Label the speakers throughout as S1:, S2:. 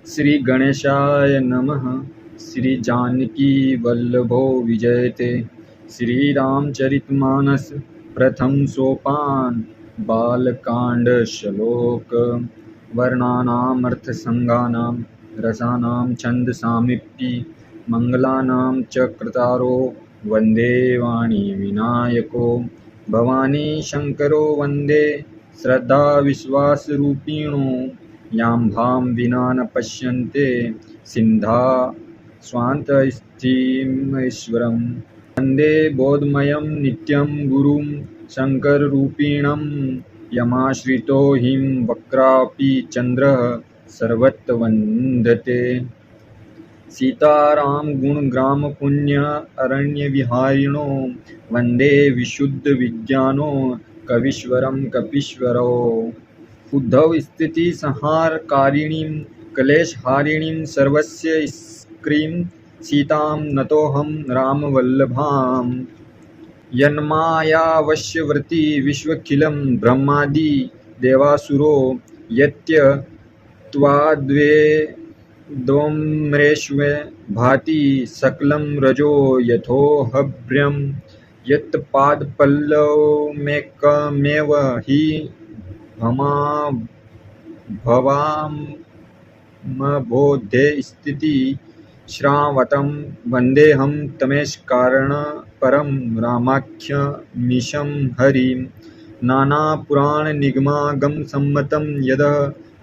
S1: श्री गणेशाय नमः। श्री जानकी वल्लभो विजयते। श्री रामचरितमानस प्रथम सोपान। बालकांड श्लोक। वर्णानामर्थ संगानां रसानां छंद सामीप्ति मंगलानां च कृतारो वंदे वाणी विनायको भवानी शंकरो वंदे श्रद्धा विश्वास रूपिणो यां विना न पश्यन्ते सिन्धा स्वान्तस्थितीश्वरं वन्दे बोधमयं नित्यं गुरुं शङ्कररूपिणं यमाश्रितो हिं वक्रापि चन्द्रः सर्वत्र वन्दते। सीताराम गुणग्राम पुण्य अरण्य विहारिणो वन्दे विशुद्ध विज्ञानो कवीश्वरं कपीश्वरो उद्धव स्थिति संहार कारिणीं क्लेशहारिणीं सर्वस्य स्क्रीं सीतां नतोऽहं रामवल्लभाम्। यन्मायावश्यवर्ती विश्वखिलं ब्रह्मादि देवासुरो यत्त्वाद्वैतोऽमरेष्व भाति सकलं रजो यथोहभ्र्यं यत्पादपल्लवमेकमेव हि भवामबोधे स्थिति श्रावतं वन्देऽहं तमेशकारणपरं रामाख्यमीशं हरिं नानापुराणनिगमागमसम्मतं यद्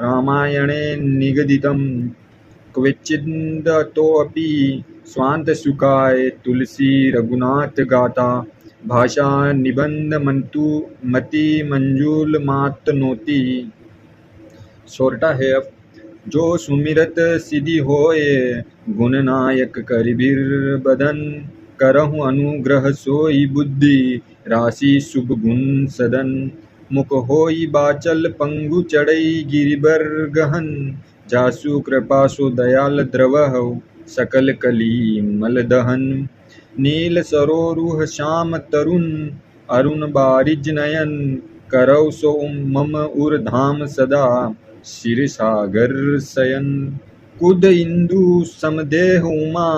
S1: रामायणे निगदितं क्वचिदतोऽपि स्वान्तसुखाय तुलसी रघुनाथ गाथा भाषा निबंधमंतु मति मंजूल मातनोति। सोरठा है अब। जो सुमिरत सिद्धि होए गुणनायक करिबिर बदन करहु अनुग्रह सोई बुद्धि राशि शुभ गुण सदन मुख होई बाचल पंगु चढ़ई गिरिबर गहन जासु कृपा सो दयाल द्रवह सकल कली मलदहन नील सरोरुह श्याम तरुण अरुण बारिज नयन करौ सो मम उर्धाम सदा शिर सागर शयन कुद इंदु समदेह उमा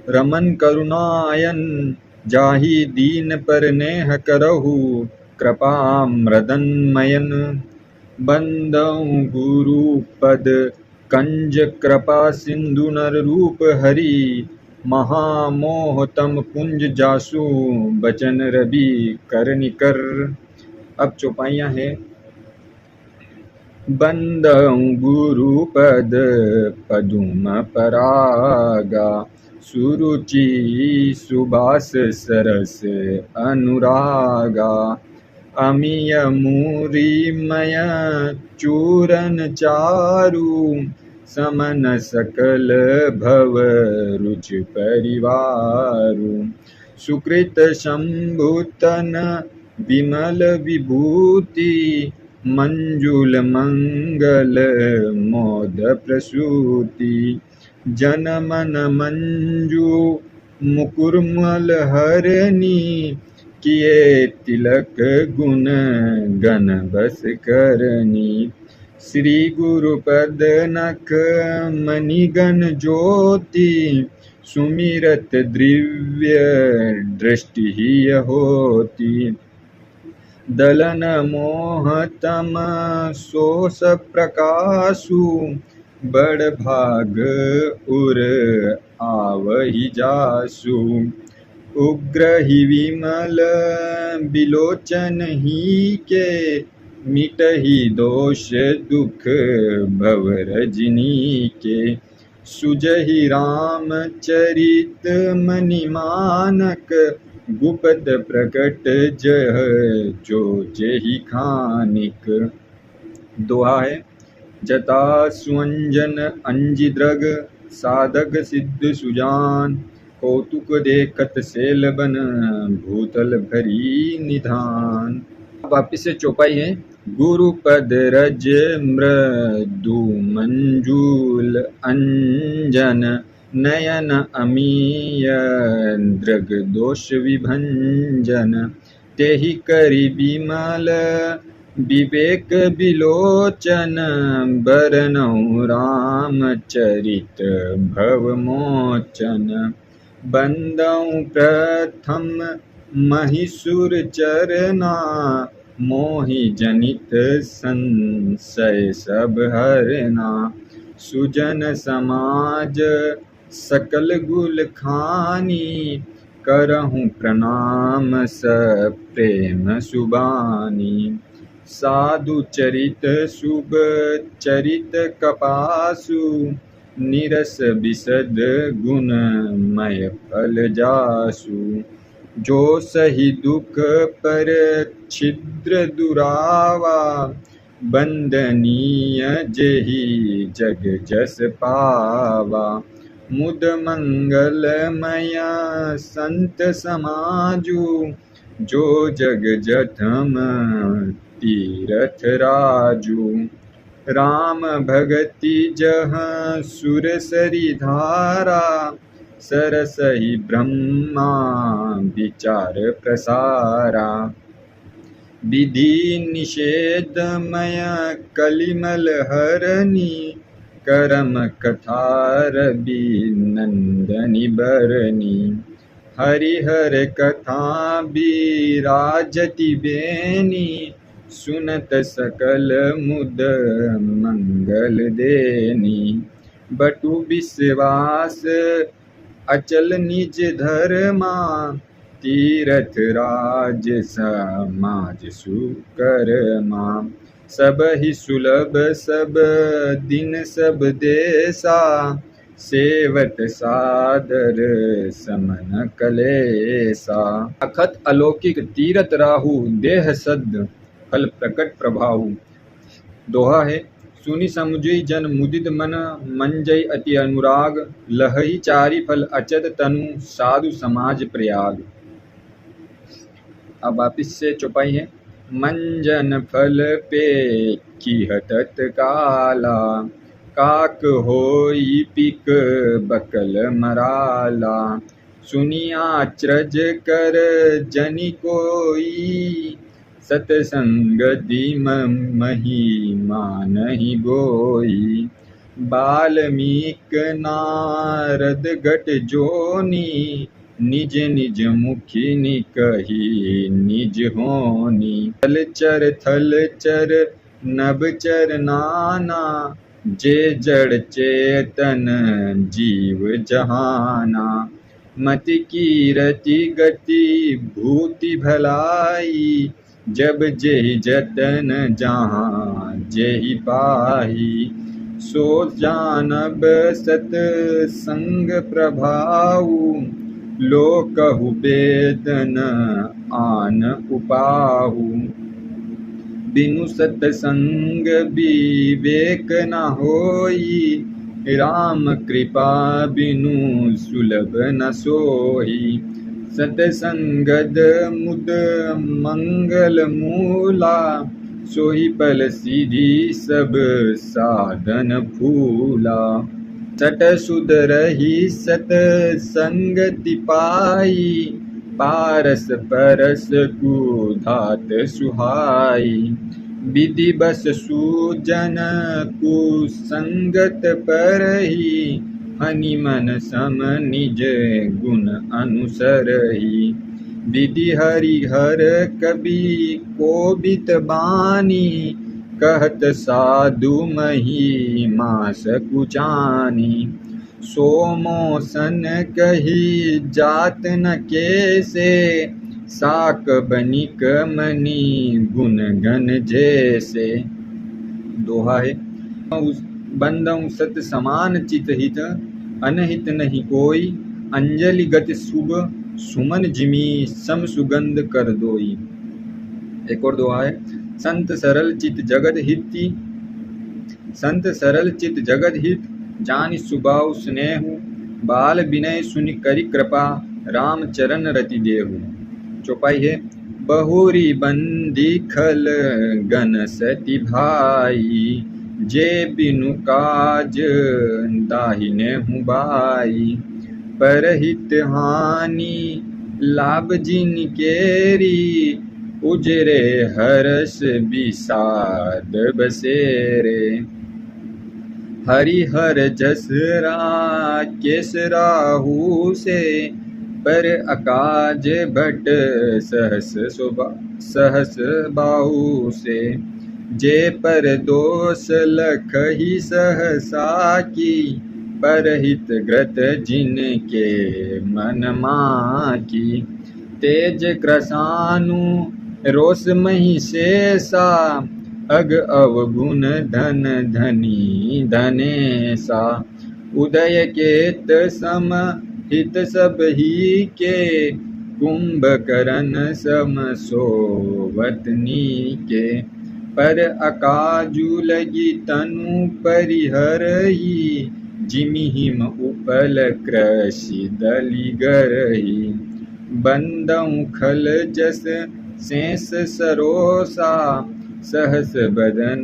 S1: रमन करुणायन जाहि दीन पर नेह करहु कृपा मृदन्मयन बंदौ गुरु पद कंज कृपा सिंधु नर रूप हरि महामोह तम पुंज जासु बचन रवि करनिकर। अब चौपाइयाँ है। बंदौ गुरु पद पदुम परागा सुरुचि सुबास सरस अनुरागा अमीय मूरिमय चूरन चारु समन सकल भव रुच परिवारु सुकृत शंभुतन विमल विभूति मंजुल मंगल मोद प्रसूति जनमन मंजू मुकुरमल हरनी किए तिलक गुण गण बस करनी श्री गुरुपद नख मणिगण ज्योति सुमिरत द्रव्य दृष्टि ही होती दलन मोहतम सोस प्रकाशु बड़ भाग उर आवहि जासु उग्र ही विमल बिलोचन ही के मिटहि दोष दुख भव रजनी के सुजहि रामचरित मणि मानक गुपद प्रकट जह जो जेहि खानिक। दोहा है। जता सुअंजन अंजिद्रग साधक सिद्ध सुजान कौतुक देखत सेल बन भूतल भरी निधान। वापिस से चौपाई है। गुरुपद रज मृदु मंजूल अंजन नयन अमीय दृग दोष विभंजन तेहि करि विमल विवेक विलोचन बरनउँ रामचरित भवमोचन। बंदउँ प्रथम महिषुर चरना, मोहि जनित संशय सब हरना। सुजन समाज सकल गुल खानी, करहूँ प्रणाम सप्रेम सुबानी। साधु चरित शुभ चरित कपासु, निरस बिसद गुणमय फल जासु। जो सही दुख पर छिद्र दुरावा, बंदनीय जेहि जग जस पावा। मुद मंगलमय संत समाजु, जो जग जथम तीरथ राजू। राम भगति जहाँ सुर सरी धारा, सरसहि ब्रह्मा विचार प्रसारा। विधि निषेधमय कलिमल हरनी, करम कथा रवि नंदनी बरनी। हरिहर कथा बिराजति बेनी, सुनत सकल मुद मंगल देनी। बटु विश्वास अचल निज धर्मा, तीरथ राज समाज सुकर्मा। सब ही सुलभ सब दिन सब देसा, सेवत सादर समन कलेसा। अखत अलौकिक तीरथ राहु, देह सद फल प्रकट प्रभाऊ। दोहा है। सुनि समुझई जन मुदित मन, मंजई अति अनुराग। लहई चारि फल अचत तनु, साधु समाज प्रयाग। अब वापिस से चौपाई है। मंजन फल पे किह तत्काला, काक होई पिक बकल मराला। सुनिया अचरज कर जनि कोई, सतसंगति महिमा नहीं गोई। बाल्मीक नारद गट जोनी, निज निज मुखि निकहि निज होनी। थल चर नभचर नाना, जे जड़ चेतन जीव जहाना। मति कीरति गति भूति भलाई, जब जेहि जतन जहाँ जेहि पाही। सो जानब सत संग प्रभाऊ, लोकहु वेदन आन उपाहु। बिनु सतसंग विवेक न होई, राम कृपा बिनु सुलभ न सोई। सतसंगद मुद मंगल मूला, सोई पल सीधी सब साधन फूला। सट सुध रही सत संगति पाई, पारस परस कुधात सुहाई। विधि बस सूजन कुसंगत परही, हनि मन सम निज गुण अनुसरही। विधि हरिहर कवि कोबित बानी, कहत साधु महिमा सकुचानी। सोमोसन कही जात न केसे, साक बनिक मणि गुण गण जैसे। दोहा है। बंदऊँ सत समान चित हित, अनहित नहीं कोई। अंजलि गति शुभ सुमन जिमी, सम सुगंध कर दोई। एक और दोहा है। संत सरल चित जगत हिति, संत सरल चित जगत हित। जानि सुभाव स्नेहु, बाल विनय सुनि करि कृपा। राम चरण रति देहु। चौपाई है। बहुरी बंदी खल गन सति भाई, जे बिनु काज दाहिने हूँ बाई। परहित हानि लाभ जिन केरी, उजरे हरस विषाद बसेरे। हरिहर जसरा केसराहू से, पर अकाज भट सहस बाहु से। जे पर दोष लखही सहसा की, परहित ग्रत जिनके मन माकी। तेज क्रसानु रोष मही शेषा, अग अवगुण धन धनी धनेसा। उदय केत सम हित सब ही के, कुंभकर्ण सम सोवतनी के। पर अकाजु लगी तनु परिहरही, जिमि हिम उपल कृषि दलिगरही। बंदउ खल जस शेष सरोसा, सहस बदन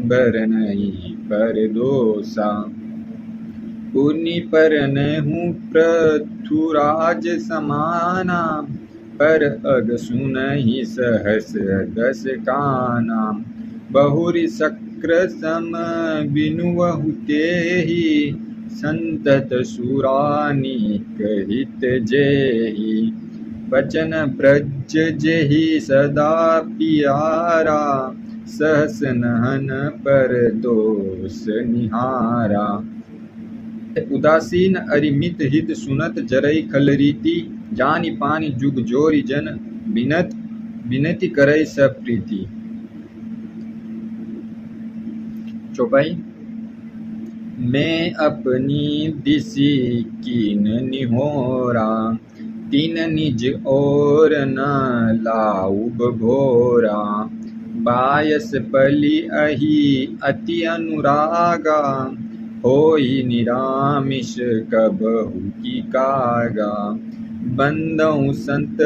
S1: बरनई पर दोषा। पुनि पर नहु पृथुराज समाना, पर अग सुनहि सहस दस काना। बहुरि शक्र सम बिनुवहु तेहि, संतत सुरानीक हित जेहि। बचन ब्रज जेहि सदा पियारा, सहस नहन पर दोष निहारा। उदासीन अरिमित हित सुनत, जरई खलरीति। जानि पानि जुग जोरि जन, बिनति करई सब प्रीति। चौपाई। मैं अपनी दिशि कीन निहोरा, तीन निज और न लाउब भोरा। बायस पली अहि अति अनुरागा, होई निरामिष कबहु की कागा। बंदउ संत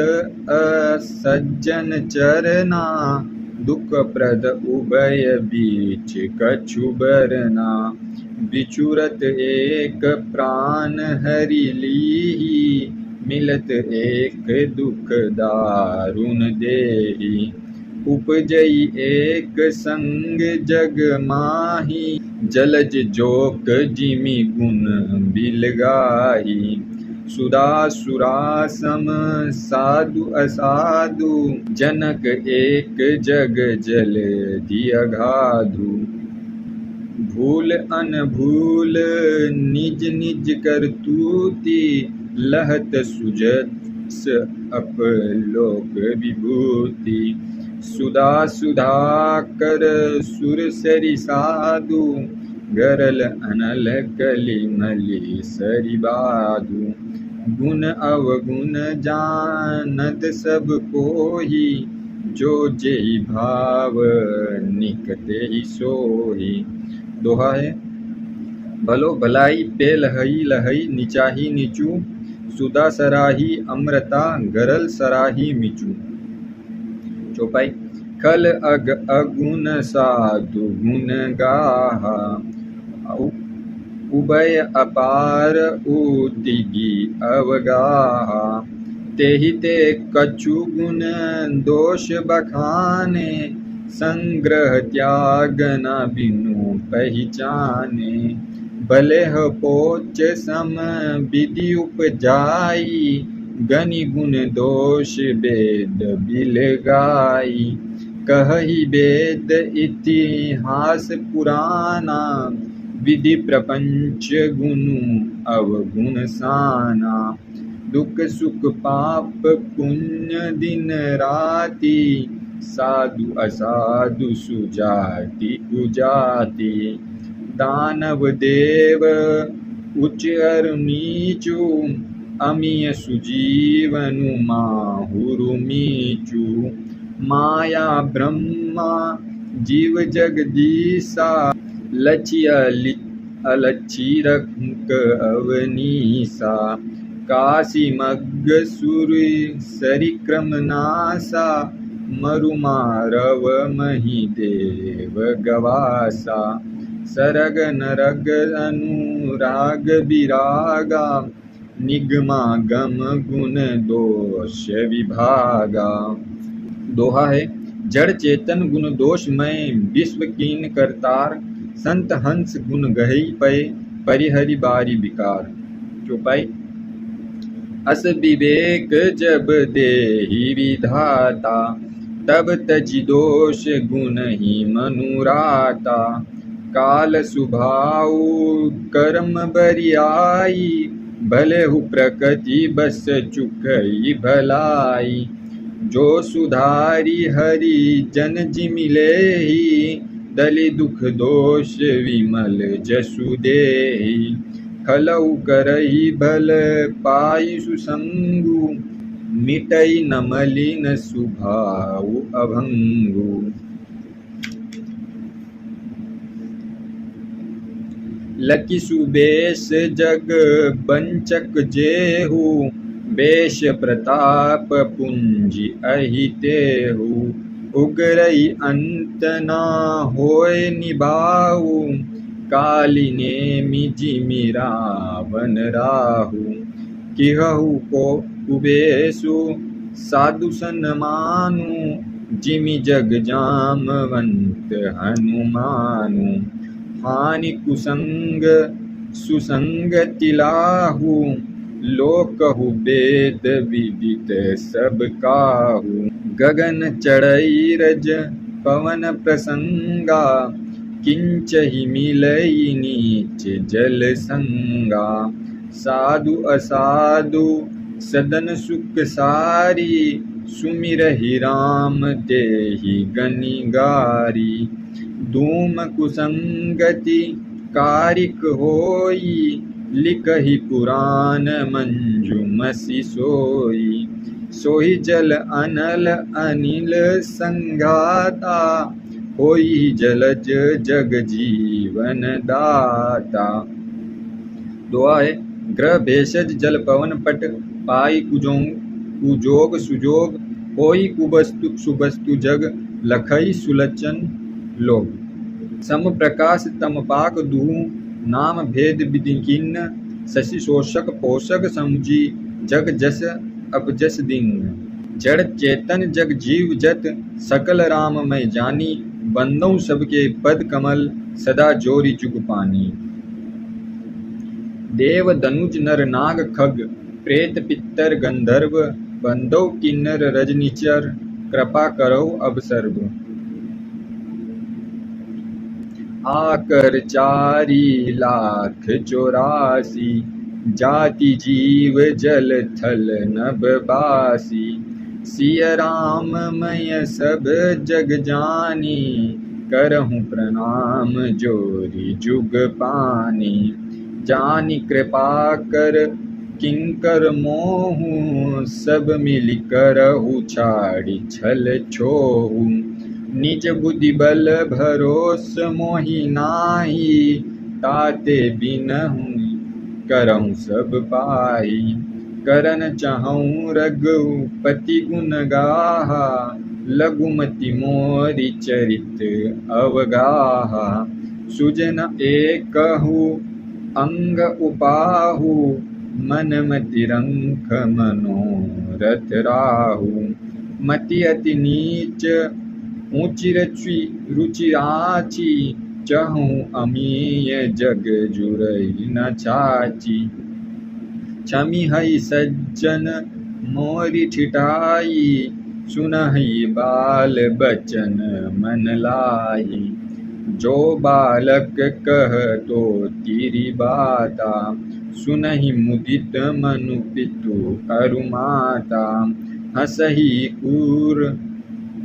S1: असज्जन चरना, दुख प्रद उभय बीच कछु बरना। बिचुरत एक प्राण हरि लीही, मिलत एक दुख दारुण देही। उपजई एक संग जग माही, जलज जोक जिमि गुण बिलगाही। सुधा सुरा सम साधु असाधु, जनक एक जग जल दिय अगाधु। भूल अनभूल निज निज करतूति, लहत सुजस अपलोक विभूति। सुधा सुधा कर सुर सरि साधु, गरल अनल कलि मलि सरि बाधु। गुण अवगुण जानत सब कोहि, जो जेहि भाव निकटे सोहि। दोहा है। भलो भलाई पे लहई लहई, निचाही नीचू। सुधा सराही अमृता, गरल सराही मिचू। चौपाई। खल अग अगुण साधु गुण गाहा, उभय अपार उतिगी अवगाहा। तेहि ते कछु गुण दोष बखाने, संग्रह त्याग न बिनु पहचाने। बलेह पोच सम विधि उपजाई, गनि गुण दोष वेद बिलगाई। कहहि वेद इतिहास पुराना, विधि प्रपंच गुनु अवगुण साना। दुख सुख पाप पुण्य दिन राति, साधु असाधु सुजाति कुजाति। दानव देव उच्च अर नीचू, अमीय सुजीवनु माहुरु मीचू। माया ब्रह्मा जीव जगदीसा, लची अलची रंक अवनीसा। काशी मग्ग सुरी सरिक्रम नासा, मरु मारव मही देव गवासा। सरग नरग अनुराग विरागा, निगमा गम गुण दोष विभागा। दोहा है, जड़ चेतन गुण दोषमय विश्व कीन करतार, संत हंस गुण गहई पय परिहरि बारी विकार। चौपाई। अस विवेक जब देहि विधाता, तब तजि दोष गुण ही मनुराता। काल सुभाउ कर्म बरियाई, भलेहु प्रकृति बस चुकई भलाई। जो सुधारी हरि जन जिमिलेहि, दलि दुख दोष विमल जसु देहि। खलउ करहि भल पाई सुसंगु, मिटई न मलिन सुभाउ अभंगु। लकी सुबेश जग बंचक जेहु, बेश प्रताप पुंजी अहितेहु। उगरई अंत न होय निभाऊ, काली नेमि जिमि रावण राहु। किहु को कुबेशु साधु सन्मानु, जिमि जग जामवंत हनुमानु। हानि कुसंग सुसंगति लाहु, लोकहु वेद विदित सब काहू। गगन चढ़ई रज पवन प्रसंगा, किंचहि मिलई नीच जल संगा। साधु असाधु सदन सुख सारी, सुमिरहि राम तेहि गनिगारी। धूम कुसंगति कारिक होई, लिखहि पुराण मंजुमसि सोई। सोहि जल अनल अनिल संघाता, होई जलज जग जीवन दाता। दुआ है, ग्रह भेषज जल पवन पट, पाई कुजोग सुजोग। होई कुवस्तु सुवस्तु जग, लखई सुलचन लोग। सम प्रकाश तम पाक दुहु, नाम भेद विधि किन्न। शशि शोषक पोषक समुझी, जग जस अपजस दिन। जड़ चेतन जग जीव जत, सकल राम मैं जानी। बंदौ सबके पद कमल, सदा जोरी जुग पानी। देव दनुज नर नाग खग, प्रेत पितर गंधर्व। बंदौ किन्नर रजनिचर, कृपा करो अब सर्व। आकर 4,84,000, जाति जीव जल थल नभ बासी। सिय राम मैं सब जग जानी, करहूँ प्रणाम जोरी जुग पानी। जानी कृपा कर किंकर मोहू, सब मिल करहु छाड़ी छल छोहू। निज बुद्धि बल भरोस मोहि नाही, ताते बिनहु करहु सब पाई। करन चाहूँ रघुपति गुण गाहा, लघुमति मोरि चरित अवगाहा। सुजन एकहु अंग उपाहु, मन मति रंख मनोरथ राहु। मति अति नीच ऊंची रुचि आची, चहूँ अमीय जग जुरई न छाची। क्षमी हई सज्जन मोरि ठिठाई, सुनहि बाल बचन मन लाई। जो बालक कह तो तिरि बाता, सुनहि मुदित मनु पितु अरु माता। हसहि कूर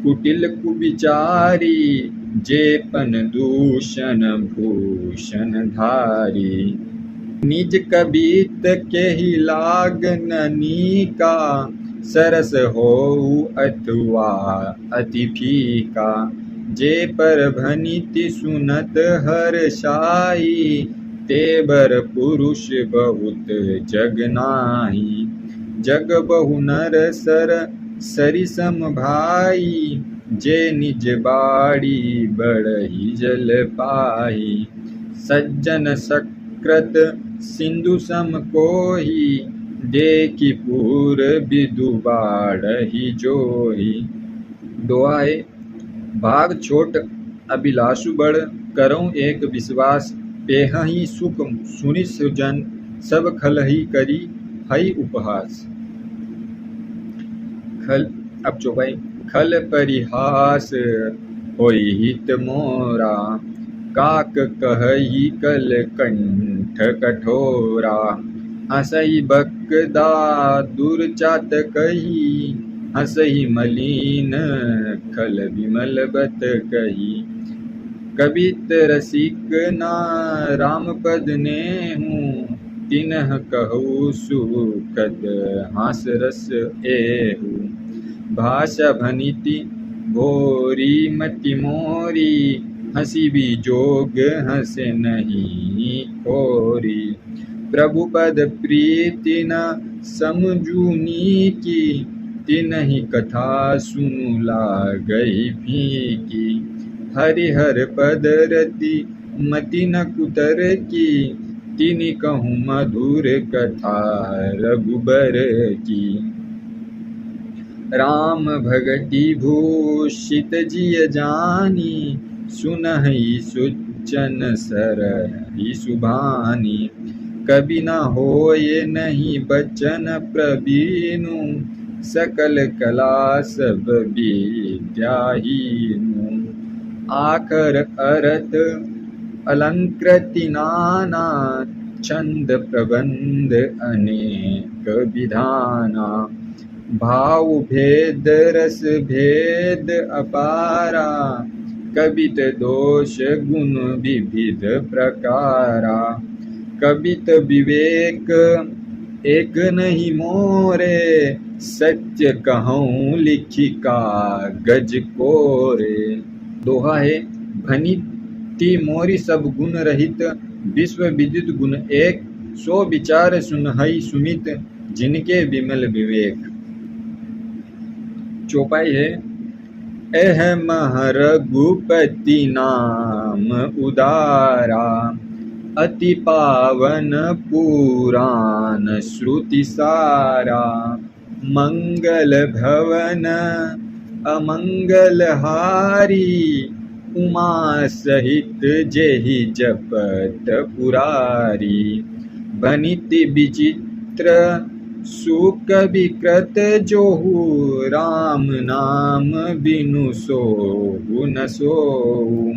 S1: कुटिल कुविचारी, जेपन दूषण भूषण धारी। निज कबीत केहि लाग न नीका, सरस होऊ अथवा अति फीका। जे पर भनिति सुनत हर्षाई, ते बर पुरुष बहुत जग नाही। जग बहु नर सर सरिसम भाई, जे निज बाड़ी बड़ही जल पाई। सज्जन सकृत सिंधु सम कोही, देखि पूर विदु बाढ़हि जोही। दोहा है, भाग छोट अभिलाषु बड़, करऊं एक विश्वास, पेहहि सुख सुनि सुजन, सब खलहि करी हई उपहास। खल अब चौपाई, खल परिहास होई हित मोरा, काक कहई कल कंठ कठोरा, हसई बकदा दुर्चात कही, हसई मलिन खल विमल बत कही। कबित रसिक ना राम पद ने हूँ, तिन्ह कहु सुखद हास रस एहू। भाषा भनिति भोरी मति मोरी, हंसी भी जोग हंसे नहीं खोरी। प्रभु पद प्रीति न समझूनी की, तिन्हि कथा सुनु लागई फीकी। हरिहर पद रति मति न कुतर की, तिनि कहूँ मधुर कथा रघुबर की। राम भगति भूषित जिय जानी, सुनहि सुचन सरहि सुभानी। कभी न होय नहीं बचन प्रवीणु, सकल कला सब विद्या हीनु। आकर अरत अलंकृति नाना, छंद प्रबंध अनेक विधाना। भाव भेद रस भेद अपारा, कबित दोष गुण विविध प्रकारा। कबित विवेक एक नहीं मोरे, सत्य कहूँ लिखी कागज कोरे। दोहा है, भनिति मोरी सब गुण रहित, विश्व विदित गुण एक, सो विचार सुनहई सुमित, जिनके विमल विवेक। चौपाई है, एह मह रघुपति नाम उदारा, अति पावन पुराण श्रुति सारा। मंगल भवन अमंगल हारी, उमा सहित जेहि जपत पुरारी। भनिति विचित्र सुख विकृत जोहु, राम नाम बिनु सोहु न सोहु।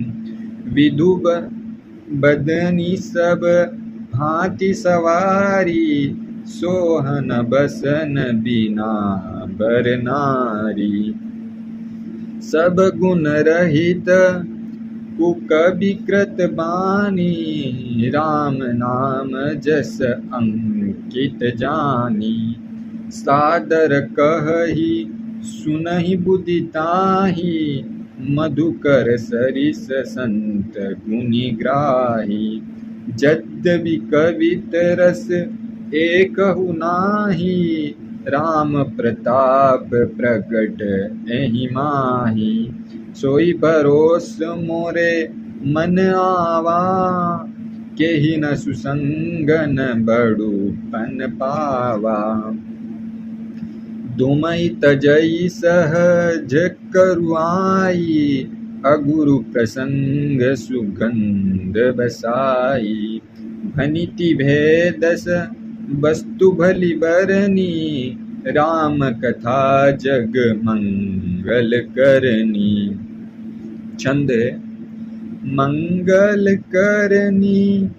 S1: विधु बदनी सब भांति सवारी, सोहन बसन बिना बर नारी। सब गुण रहित कुकविकृत बानी, राम नाम जस अंकित जानी। सादर कहहि सुनहि बुद्धि ताहि, मधुकर सरिस संत गुनि ग्राही। यद्यपि कवित रस एकहु नाही, राम प्रताप प्रगट एहि माही। सोई भरोस मोरे मन आवा, केहि न सुसंगन बड़ूपन पावा। दुमई तजई सहज करुआई, अगुरु प्रसंग सुगंध बसाई। भनिति भेदस वस्तु भली बरनी, राम कथा जग मंगल करनी। छंद है, मंगल करनी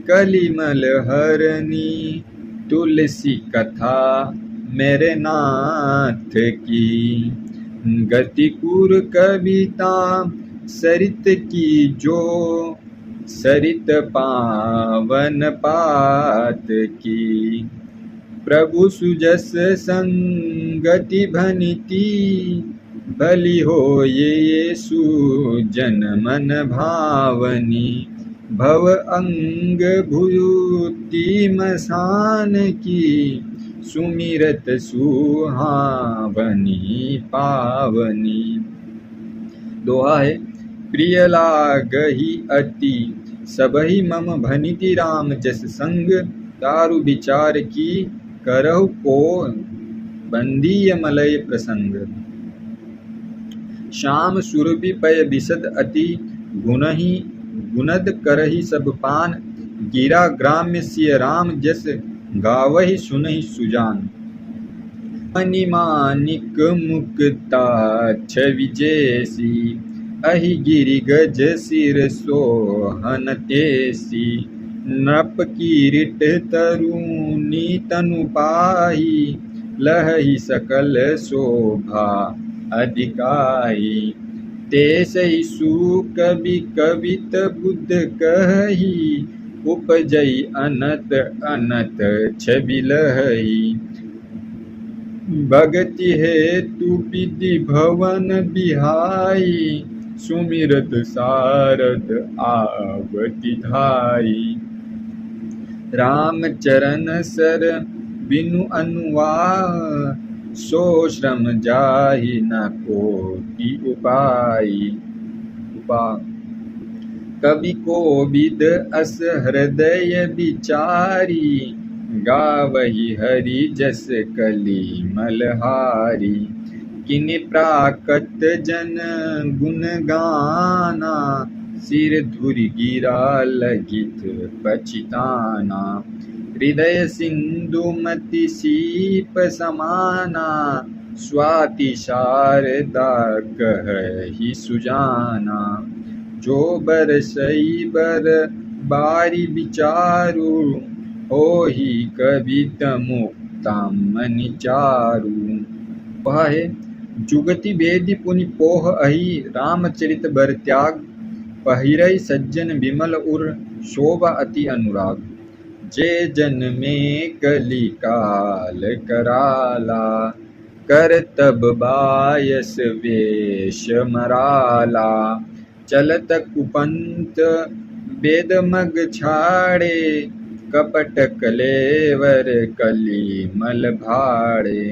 S1: कलिमल हरनी, तुलसी कथा मेरे नाथ की। गतिकुर कविता सरित की जो, सरित पावन पात की। प्रभु सुजस संगति भनिति, भली हो ये सुजन मन भावनी। भव अंग भूति मसान की, सुमिरत सुहावनी पावनी। दोहा है, प्रिय लागहि अति सबहि मम, भनिति राम जस संग। दारु विचार की करहु को, बंदीय मलय प्रसंग। श्याम सुरभि पय बिसद अति गुणहि गुणद करहि सब पान। गिरा ग्राम्य सिय राम जस गावहि सुनहि सुजान। मणि मानिक मुक्ता छवि जैसी अहि गिरि गज सिर सोहन तेसी। नृप किरीट तरुणी तनु पाही लहहि सकल शोभा अधिकाई। तेसहि सुकवि कवित बुद्ध कही उपजई अनत अनत छवि लहई। भगति हेतु विधि भवन बिहाई सुमिरत सारद आवति धाई। राम चरण सर बिनु अनुवाह सो श्रम जाहि न कोटि उपाई। कवि कोविद अस हृदय विचारी गावहि हरि जस कलि मलहारी। किनि प्राकत जन गुण गाना सिर धुरि गिरा लगित पछिताना। हृदय सिंधु मति सीप समाना स्वाति शारदा कहहि सुजाना। जो बरसई बर बारी विचारु होहि कवित मुक्ता मनि चारु। वह है जुगति वेदी पुनि पोह अहि रामचरित बर त्याग। पहिरई सज्जन विमल उर शोभा अति अनुराग। जे जन में कली काल कराला कर तब बायस वेश मराला। चलत कुपंत वेद मग छाड़े कपट कलेवर कली मल भाड़े।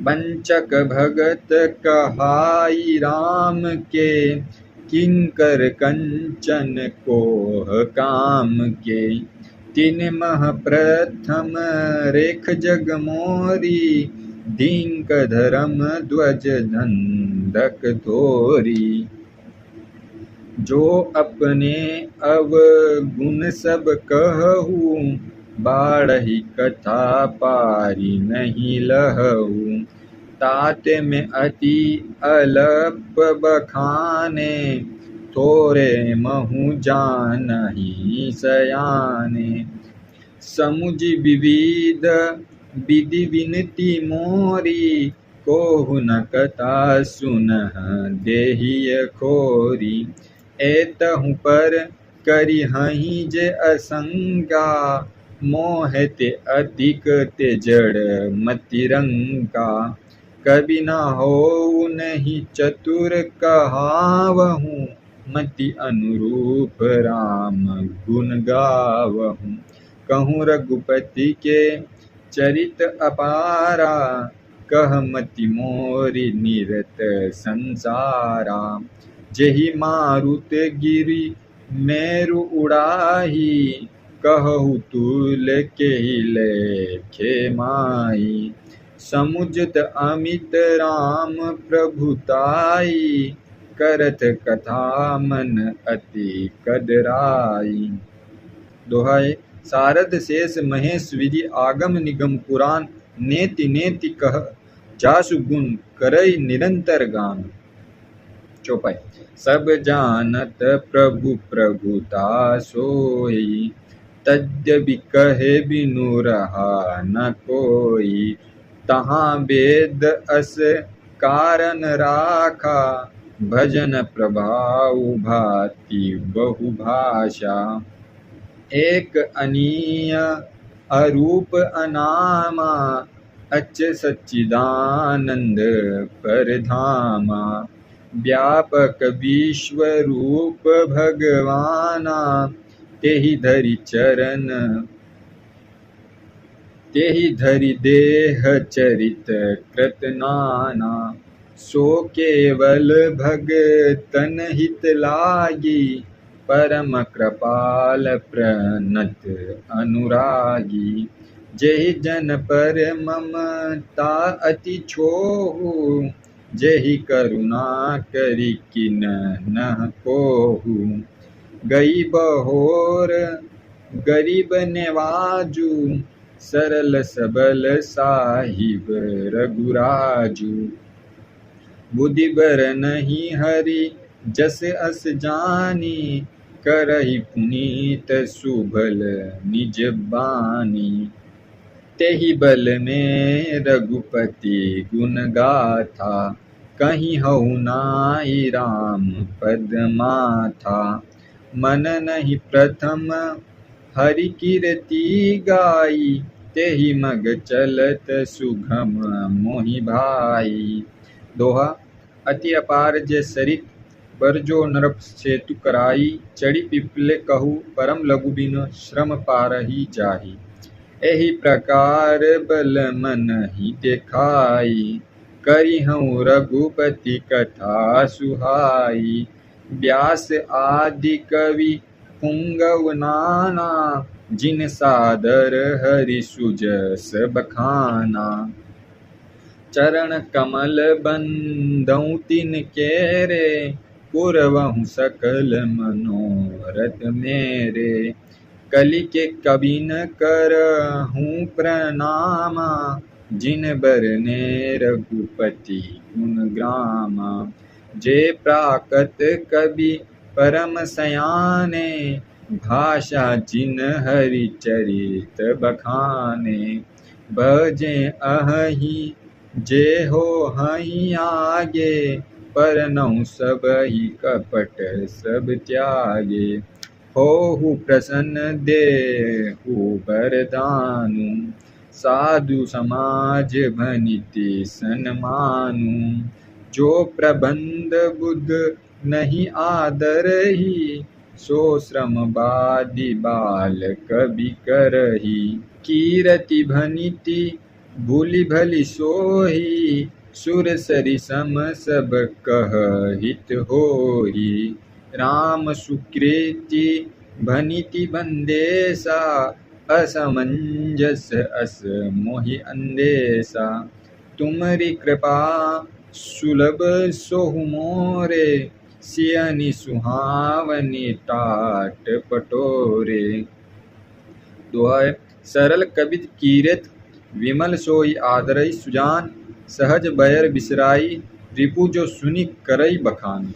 S1: बंचक भगत कहाई राम के किंकर कंचन कोह काम के। तीन मह प्रथम रेख जग मोरी दींक धर्म ध्वज धंधक धोरी। जो अपने अवगुण सब कहूँ बाढ़हि कथा पारी नहीं लहू। तात में अति अलप बखाने थोरे महु जानहि सयाने। समुझ विविध विधि विनती मोरी कोहु न कथा सुनह देहिय खोरी। एतहु पर करिहहि जे असंगा मोह ते अधिक ते जड़ मति रंगा। कभी न हो नहीं चतुर कहावहु मति अनुरूप राम गुण गावहु। कहूँ रघुपति के चरित अपारा कह मति मोरी निरत संसारा। जेहि मारुत गिरि मेरु उड़ाही कहु तुल के लेखे माई। समुझत अमित राम प्रभुताई करत कथा मन अति कदराई। दोहाई सारद शेष महेश विधि आगम निगम पुराण नेति नेति कह जासु गुण करई निरंतर गान। चौपाई सब जानत प्रभु प्रभुता सोई तद्यपि कहे बिनु रहा न कोई। तहाँ वेद अस कारण राखा भजन प्रभाव भाति बहुभाषा। एक अनीय अरूप अनामा अच्च सच्चिदानंद परधामा। व्यापक विश्वरूप भगवाना तेहि धरि चरण तेहि धरि देह चरित कृत नाना। सो केवल भगतन हित लागी परम कृपाल प्रणत अनुरागी। जेहि जन पर ममता अति छोहु जेहि करुणा करी किन न कोहू। गई बहोर गरीब नेवाजू, सरल सबल साहिब रघुराजू। बुद्धि बर नहीं हरि जस अस जानी, करहि पुनीत सुबल निज बानी। तेहि बल में रघुपति गुण गाथा, कहीं हऊ नाई राम पद माथा। मन नहीं प्रथम हरि कीर्ति गाई, तेहि मग चलत सुगम मोहि भाई। दोहा। अति अपार जे सरित बरजो नरप सेतु कराई, चढ़ी पिपले कहू परम लघु बिनु श्रम पारही जाही। एहि प्रकार बल मन ही देखाई, करिहउँ रघुपति कथा सुहाई। व्यास आदि कवि पुंगव नाना, जिन सादर हरि सुजस बखाना। चरण कमल बंदउ तिनके रे, पुरवहु सकल मनोरथ मेरे। कलि के कबिन करहूँ प्रणामा, जिन बरने रघुपति गुण ग्रामा। जे प्राकत कवि परम सयाने, भाषा जिन हरि चरित बखाने। भजे अहि जे हो हहीं आगे, परनउ सबहि कपट सब त्यागे। होहु प्रसन्न देहु बरदानु, साधु समाज भनिति सन्मानु। जो प्रबंध बुध नहीं आदरही, सो श्रम बादि बाल कवि करही। कीरति भनिति भूलि भली सोही, सुर सरि सम सब कहहित होही। राम सुकृति भनिति बंदेसा, असमंजस अस मोहि अंदेसा। तुमरी कृपा सुलभ सोहु मोरे, सियनि सुहावनी टाट पटोरे। दोहा। सरल कबित कीरत विमल सोई आदरई सुजान, सहज बयर बिसराई रिपु जो सुनि करई बखान।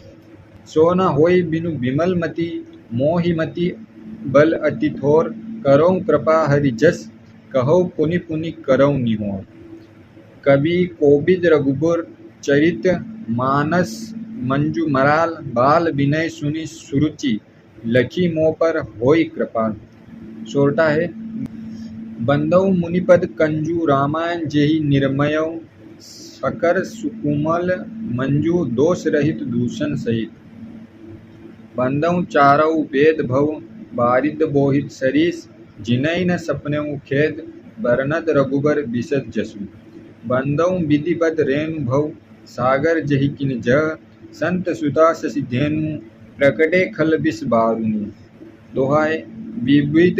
S1: सो न होई बिनु विमल मति, मोहि मति बल अति थोर। करऊँ कृपा हरि जस, कहौ पुनि पुनि करऊँ निहोर। कवि कोबिद रघुबर चरित मानस मंजू मराल, बाल विनय सुनि सुरुचि, लखी मोह पर होई कृपा। सोरठा है। बंदऊ मुनिपद कंजू, रामायण जेहि निर्मयऊ। सकर सुकुमल मंजू, दोष रहित दूषण सहित। बंदऊ चारऊ वेद भव, बारिद बोहित सरीस। जिनहि न सपनेऊ खेद, बरनत रघुबर बिसत जसु। बंदऊ विधिबद्ध रेणु भव, सागर जहि किन जह। संत सुता शशि धेनु, प्रकटे खल बिस बारुनि। दोहाय। विविध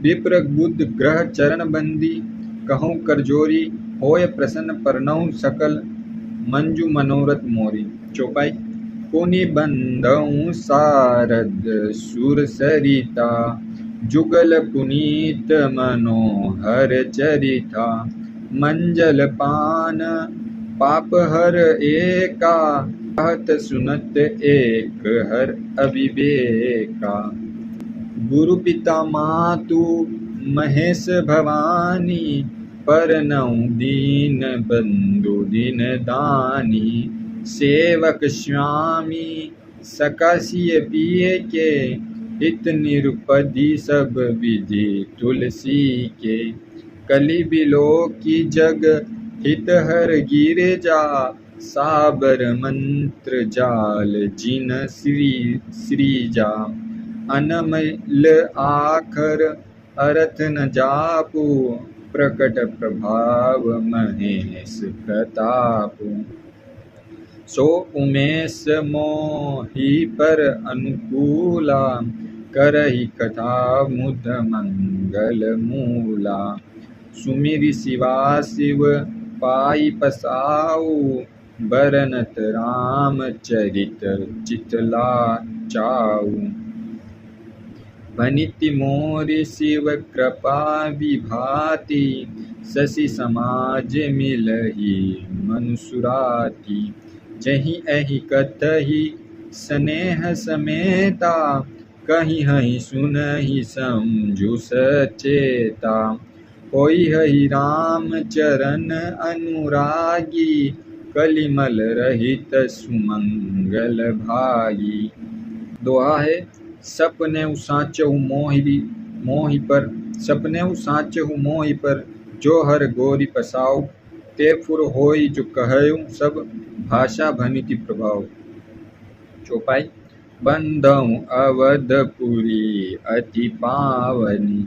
S1: विप्र बुद्ध ग्रह चरण बंदी, कहूँ करजोरी। होय प्रसन्न परनऊ सकल, मंजू मनोरथ मोरी। चौपाई। पुनि बंदऊ सारद सुर सरिता, जुगल पुनीत मनोहर चरिता। मंजल पान पाप हर एका, कहत सुनत एक हर अविवेका। गुरु पिता मातु महेश भवानी, परनऊ दीन बंधु दिन दानी। सेवक स्वामी सकासिय पिय के, हित निरुपधि सब विधि तुलसी के। कलि बिलो की जग हित हर गिरजा, साबर मंत्र जाल जिन श्रीजा। अनमल आखर अरथ न जापू, प्रकट प्रभाव महेश प्रतापु। सो उमेश मोहि पर अनुकूला, करहि कथा मुद मंगल मूला। सुमिरि शिवा शिव पाई पसाऊ, बरनत राम चरित चितला चाऊ। भनिति मोरि शिव कृपा विभाति, शशि समाज मिलहि मनुसुराति। जहि अहि कतहि स्नेह समेता, कहीं हहि सुनहि समझु सचेता। होई हहि राम चरण अनुरागी, कलिमल रहित सुमंगल भागी। दोहा है, सपने साचहु मोहि पर, सपने साचहु मोहि पर, जो हर गोरी पसाओ। ते फुर होई जो कहयो सब, भाषा भनिति प्रभाव। चौपाई। बंधउ अवधपुरी अति पावनी,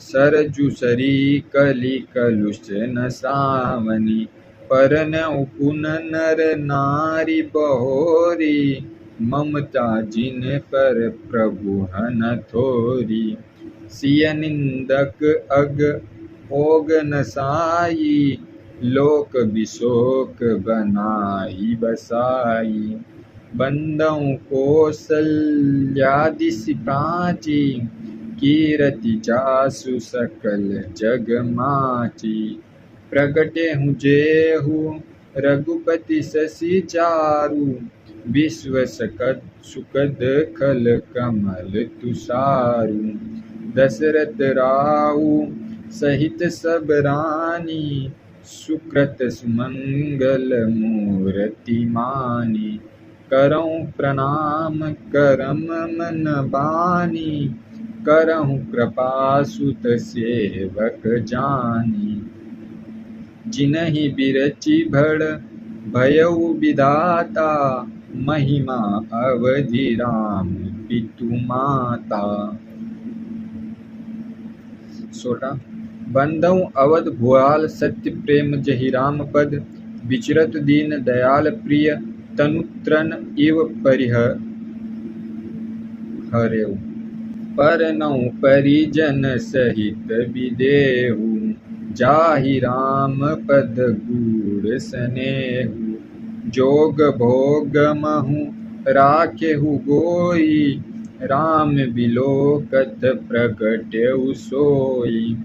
S1: सरजुसरी कलि कलुष न सावनी। परनउ पुन नर नारी बहोरी, ममता जिन पर प्रभु हन थोरी। सिय निंदक अग ओग न साई, लोक बिशोक बनाई बसाई। बंदउ कौसल्यादि प्राची, कीरति जासु सकल जग माची। प्रगटे हूँ जेहु रघुपति शशि चारु, विश्व सुखद खल कमल तुषारु। दशरथ राऊ सहित सब रानी, सुकृत सुमंगल मूर्ति मानी। करऊँ प्रणाम करम मन बानी, करहु कृपा सुत सेवक जानी। जिनहि बिरचि भड़ भयउ विधाता, महिमा अवधि राम पितु माता। 16। बंधउ अवध भुआल सत्य प्रेम जहि राम पद, विचरत दीन दयाल प्रिय तनुत्रन इव परिहरेउ। परनउ परिजन सहित विदेहु, जाहि राम पद गूढ़ स्नेहु। जोग भोग महु राखेहु गोई, राम बिलोकत प्रगटेउ सोई।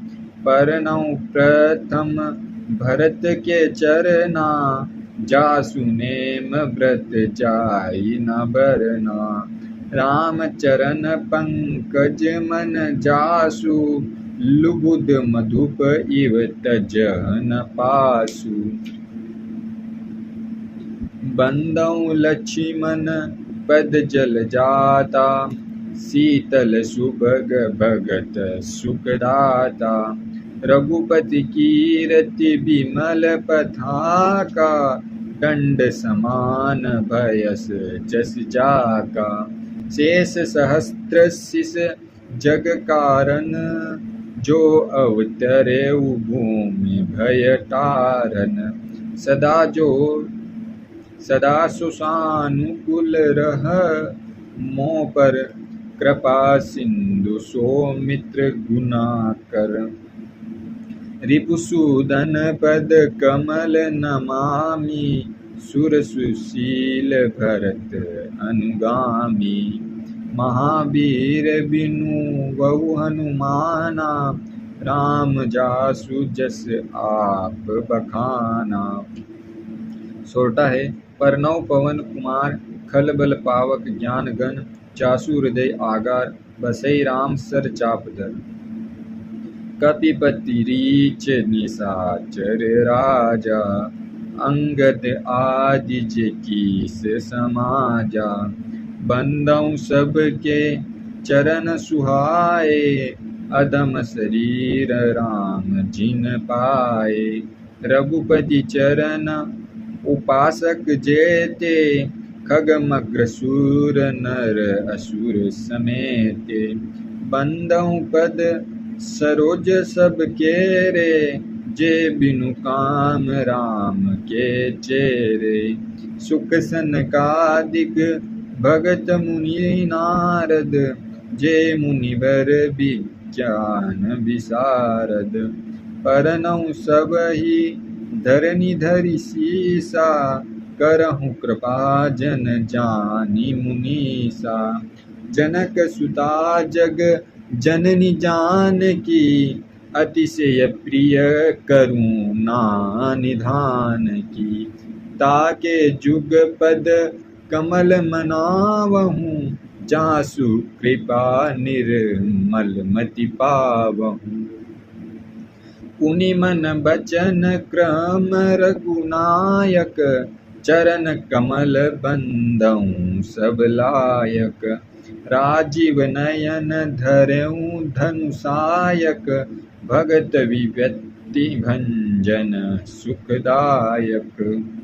S1: परनउ प्रथम भरत के चरना, जासु नेम व्रत जाई न बरना। राम चरण पंकज मन जासु, लुबुध मधुप इव तजन पासु। बंदउ लक्ष्मण पद जल जाता, शीतल सुभग भगत सुखदाता। रघुपति कीरति विमल पताका, दंड समान भयस जस जाका। शेष सहस्त्र शिष जग कारण, जो अवतरेउ भूमि भय तारन। सदा सुसानुकूल रह, मों पर कृपा सिंधु सौमित्र गुणाकर। रिपुसूदन पद कमल नमामि, सुर सुशील भरत अनुगामी। महावीर बिनु बहु हनुमाना, राम जासु जस आप बखाना। 16 है, परनउ पवन कुमार खल बल पावक ज्ञान गण, चासु हृदय आगार बसई राम सर चापधर। कपिपति रीच निशाचर राजा, अंगद आदि जेकीस समाजा। बंदउ सबके चरण सुहाए, अधम शरीर राम जिन पाए। रघुपति चरण उपासक जेते, खगमग्र सूर नर असुर समेते। बंदउ पद सरोज सब केरे, जे बिनु काम राम के चेरे। सुख सनकादिक भगत मुनि नारद, जे मुनिवर विज्ञान विशारद। परनउ सबहि धरनी धरि सीसा, करहु कृपा जन जानी मुनीसा। जनक सुता जग जननी जानकी, अतिशय प्रिय करुणा निधान की। ताके जुग पद कमल मनावहु, जासु कृपा निर्मल मति पावहु। पुनि मन बचन क्रम रघुनायक, चरण कमल बंदऊं सब लायक। राजीव नयन धरऊं धनुषायक, भगत विपत्ति भंजन सुखदायक।